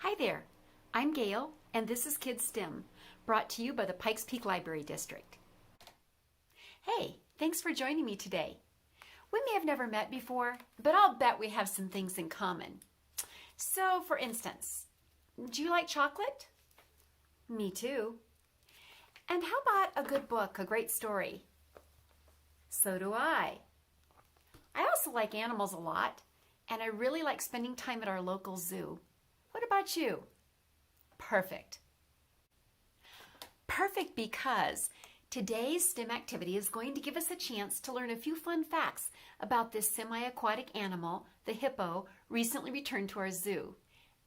Hi there, I'm Gayle, and this is KidsSTEM, brought to you by the Pikes Peak Library District. Hey, thanks for joining me today. We may have never met before, but I'll bet we have some things in common. So, for instance, do you like chocolate? Me too. And how about a good book, a great story? So do I. I also like animals a lot, and I really like spending time at our local zoo. What about you? Perfect. Perfect because today's STEM activity is going to give us a chance to learn a few fun facts about this semi-aquatic animal, the hippo, recently returned to our zoo.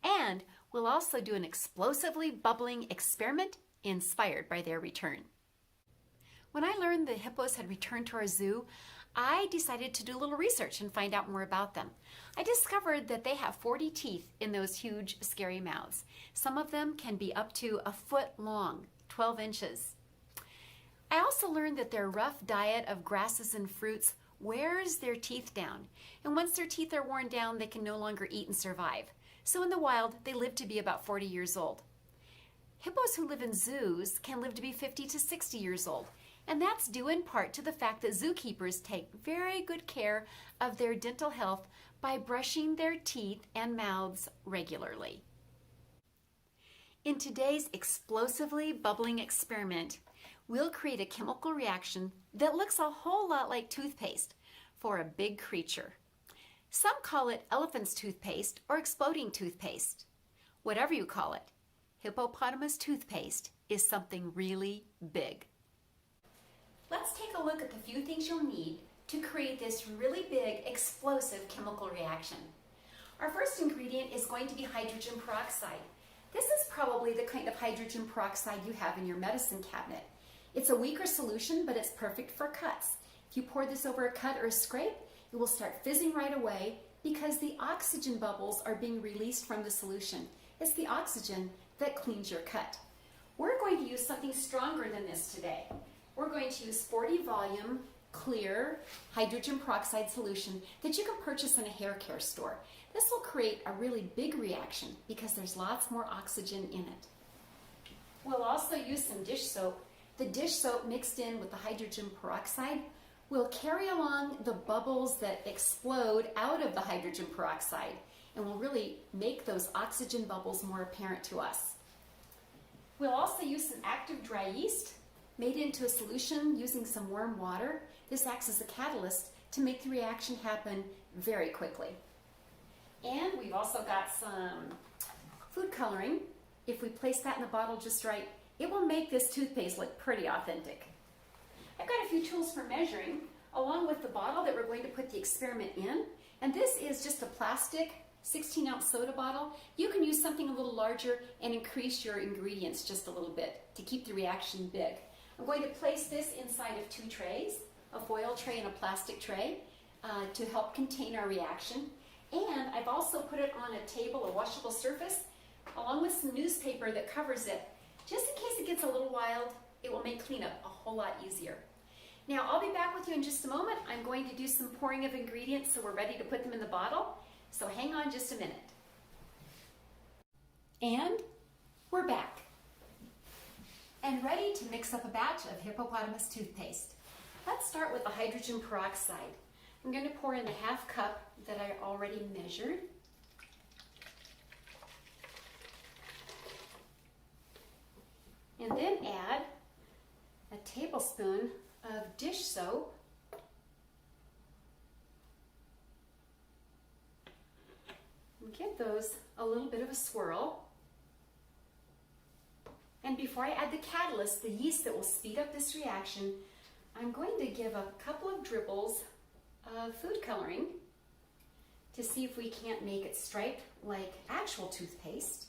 And we'll also do an explosively bubbling experiment inspired by their return. When I learned the hippos had returned to our zoo, I decided to do a little research and find out more about them. I discovered that they have 40 teeth in those huge, scary mouths. Some of them can be up to a foot long, 12 inches. I also learned that their rough diet of grasses and fruits wears their teeth down. And once their teeth are worn down, they can no longer eat and survive. So in the wild, they live to be about 40 years old. Hippos who live in zoos can live to be 50 to 60 years old. And that's due in part to the fact that zookeepers take very good care of their dental health by brushing their teeth and mouths regularly. In today's explosively bubbling experiment, we'll create a chemical reaction that looks a whole lot like toothpaste for a big creature. Some call it elephant's toothpaste or exploding toothpaste. Whatever you call it, hippopotamus toothpaste is something really big. Let's take a look at the few things you'll need to create this really big explosive chemical reaction. Our first ingredient is going to be hydrogen peroxide. This is probably the kind of hydrogen peroxide you have in your medicine cabinet. It's a weaker solution, but it's perfect for cuts. If you pour this over a cut or a scrape, it will start fizzing right away because the oxygen bubbles are being released from the solution. It's the oxygen that cleans your cut. We're going to use something stronger than this today. We're going to use 40 volume clear hydrogen peroxide solution that you can purchase in a hair care store. This will create a really big reaction because there's lots more oxygen in it. We'll also use some dish soap. The dish soap mixed in with the hydrogen peroxide will carry along the bubbles that explode out of the hydrogen peroxide and will really make those oxygen bubbles more apparent to us. We'll also use some active dry yeast made into a solution using some warm water. This acts as a catalyst to make the reaction happen very quickly. And we've also got some food coloring. If we place that in the bottle just right, it will make this toothpaste look pretty authentic. I've got a few tools for measuring, along with the bottle that we're going to put the experiment in. And this is just a plastic 16-ounce soda bottle. You can use something a little larger and increase your ingredients just a little bit to keep the reaction big. I'm going to place this inside of two trays, a foil tray and a plastic tray, to help contain our reaction. And I've also put it on a table, a washable surface, along with some newspaper that covers it. Just in case it gets a little wild, it will make cleanup a whole lot easier. Now, I'll be back with you in just a moment. I'm going to do some pouring of ingredients so we're ready to put them in the bottle. So hang on just a minute. And we're back. And ready to mix up a batch of hippopotamus toothpaste. Let's start with the hydrogen peroxide. I'm going to pour in the half cup that I already measured. And then add a tablespoon of dish soap. And give those a little bit of a swirl. And before I add the catalyst, the yeast that will speed up this reaction, I'm going to give a couple of dribbles of food coloring to see if we can't make it striped like actual toothpaste.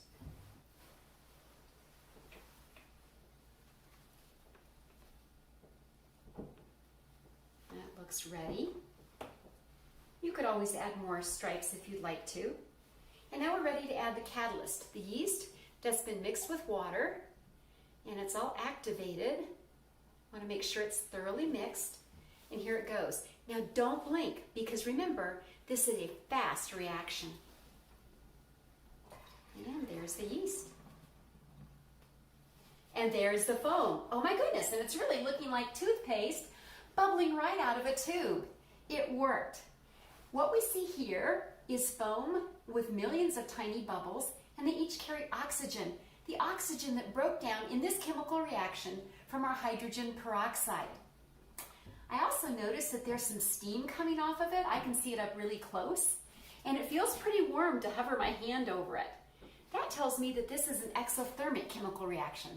That looks ready. You could always add more stripes if you'd like to. And now we're ready to add the catalyst, the yeast that's been mixed with water. And it's all activated. I want to make sure it's thoroughly mixed. And here it goes. Now don't blink, because remember, this is a fast reaction. And there's there's the yeast. And there's the foam. Oh my goodness, and it's really looking like toothpaste bubbling right out of a tube. It worked. What we see here is foam with millions of tiny bubbles, and they each carry oxygen, the oxygen that broke down in this chemical reaction from our hydrogen peroxide. I also noticed that there's some steam coming off of it. I can see it up really close, and it feels pretty warm to hover my hand over it. That tells me that this is an exothermic chemical reaction.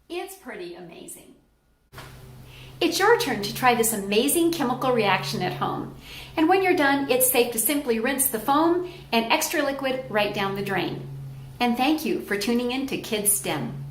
It's pretty amazing. It's your turn to try this amazing chemical reaction at home. And when you're done, it's safe to simply rinse the foam and extra liquid right down the drain. And thank you for tuning in to KidsSTEM.